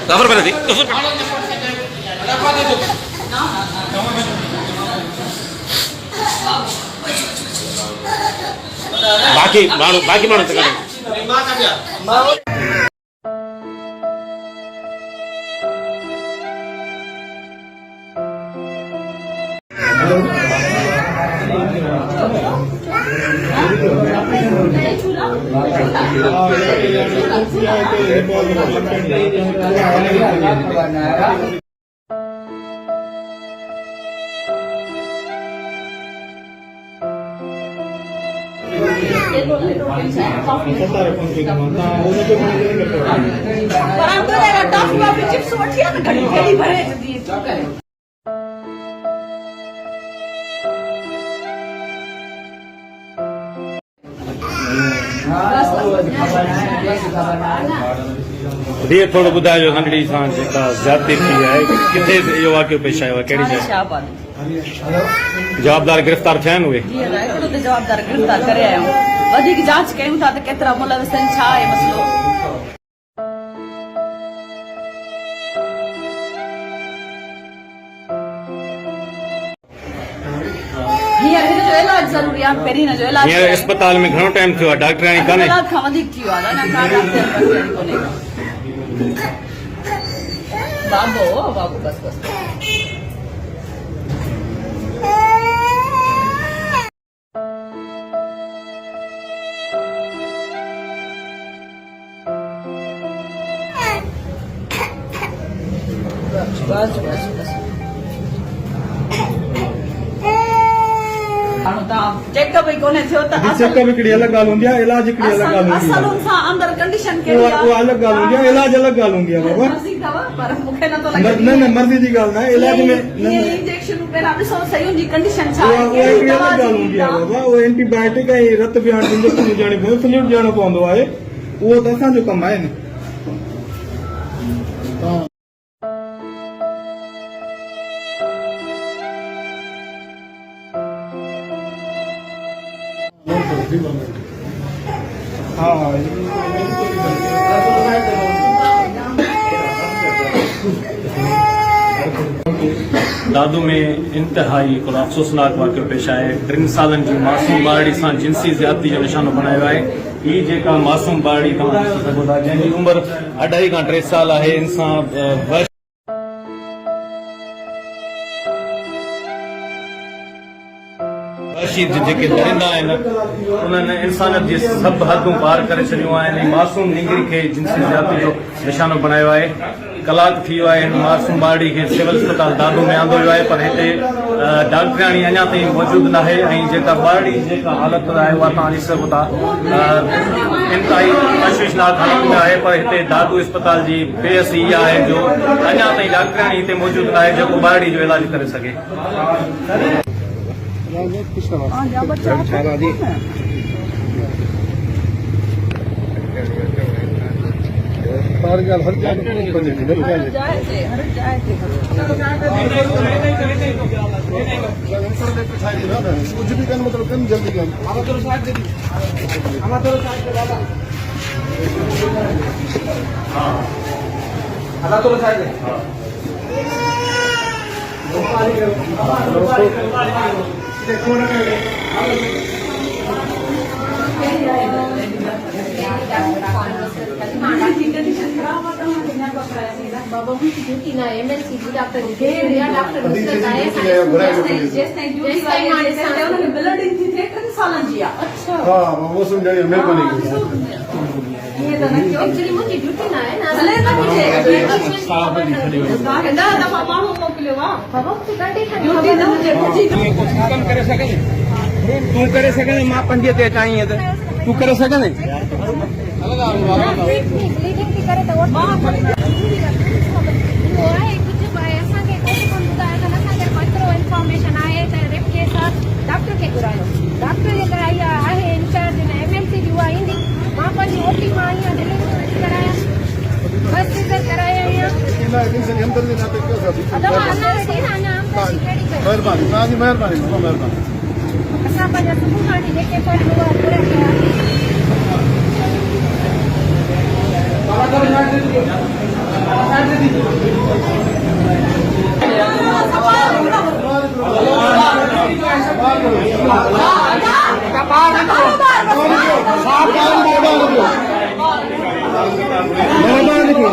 ज़फ़र पहले थी बाकी माण्हू त हीअ थोरो ॿुधाइजो नंढड़ी सां जेका ज़्यादती थी आहे किथे इहो वाक़ियो पेश आयो आहे कहिड़ी जॻह जवाबदार गिरफ़्तार थिया आहिनि उहे जवाबदार गिरफ़्तार करे आया आहियूं वधीक जांच कयूं था त केतिरा मुलविस आहिनि छा आहे मसइलो इलाज ज़रूरी आहे पहिरीं हिन जो इलाज हींअर अस्पताल में घणो टाइम थियो आहे डॉक्टराणी कान्हे कलाक खां वधीक थी वियो आहे बाबो बस चेकअप ही कोने थियो त चेकअप हिकिड़ी अलॻि ॻाल्हि हूंदी आहे इलाज हिकिड़ी अलॻि ॻाल्हि हूंदी आहे असल सां अंदर कंडीशन कहिड़ी आहे उहा अलॻि ॻाल्हि हूंदी आहे इलाज अलॻि ॻाल्हि हूंदी आहे बाबा मर्ज़ी अथव पर मूंखे नथो लॻे न मर्ज़ी जी ॻाल्हि न आहे इलाज में इंजेक्शन पहिरां ॾिसो सही हुनजी कंडीशन छा आहे उहा हिकिड़ी अलॻि ॻाल्हि हूंदी आहे बाबा उहो एंटीबायोटिक ऐं रत पियाइण जो इंजेक्शन ॾियणी पवंदो फ्लूइड ॾियणो पवंदो आहे उहो त असांजो कमु आहे न दादू में इंतहाई हिकिड़ो अफ़सोसनाक वाक़ियो पेश आहे 3 सालनि जी मासूम ॿारड़ी सां जिनसी ज़्यादती जो निशानो बणायो आहे हीअ जेका मासूम ॿारड़ी तव्हां ॾिसी सघो था जंहिंजी उमिरि 2.5 खां 3 साल आहे इंसान जेके दरिंदा आहिनि उन्हनि इंसानियत जी सभु हदूं पार करे छॾियूं आहिनि मासूम निंगरी खे जिनसी ज़्यादती जो निशानो बणायो आहे कलाक थी वियो आहे हिन मासूम ॿारड़ी खे सिविल अस्पताल दादू में आंदो वियो आहे पर हिते डॉक्टराणी अञा ताईं मौजूदु न आहे ऐं जेका ॿारड़ी जेका हालत आहे उहा तव्हां ॾिसी सघो था इंतिहाई तशवीशनाक हालत में आहे पर हिते दादू अस्पताल जी बेस इहा आहे जो अञा ताईं डॉक्टराणी हिते मौजूदु न आहे जेको ॿारड़ी जो इलाज करे सघे हर जगह कुछ भी करना मतलब कम जल्दी कर बाबा उनकी ड्यूटी ना एमएलसी की डॉक्टर के या डॉक्टर नुसरत आए उन्होंने ब्लडिंग थी थे 3 सालनि जी आहे अच्छा हां वो समझाई मेहरबानी ये तो ना एक्चुअली मुझे ड्यूटी ना है ना भले न मुझे ना दफा माण्हू मोकिलियो आहे बाबा तो गाड़ी ड्यूटी न मुझे कम करे सके तू करे सके मां 5 ते अचाई त तू करे सके न ब्लीडिंग की करे तो मां वो है कुछ ऐसा के कोई कोन बुधाया था ना अगर पत्रो इंफॉर्मेशन आए त रेप केस डॉक्टर के घुरायो डॉक्टर जे कराई आहे इंचार्ज ने एमएलसी जी हुआ ईंदी मां पंहिंजी ओटी मां आहियां डिलीवरी कराया बस इधर कराया आहियां मेहरबानी असां पंहिंजा सुबुह खां वठी जेके फल हुआ पूरा कया देखो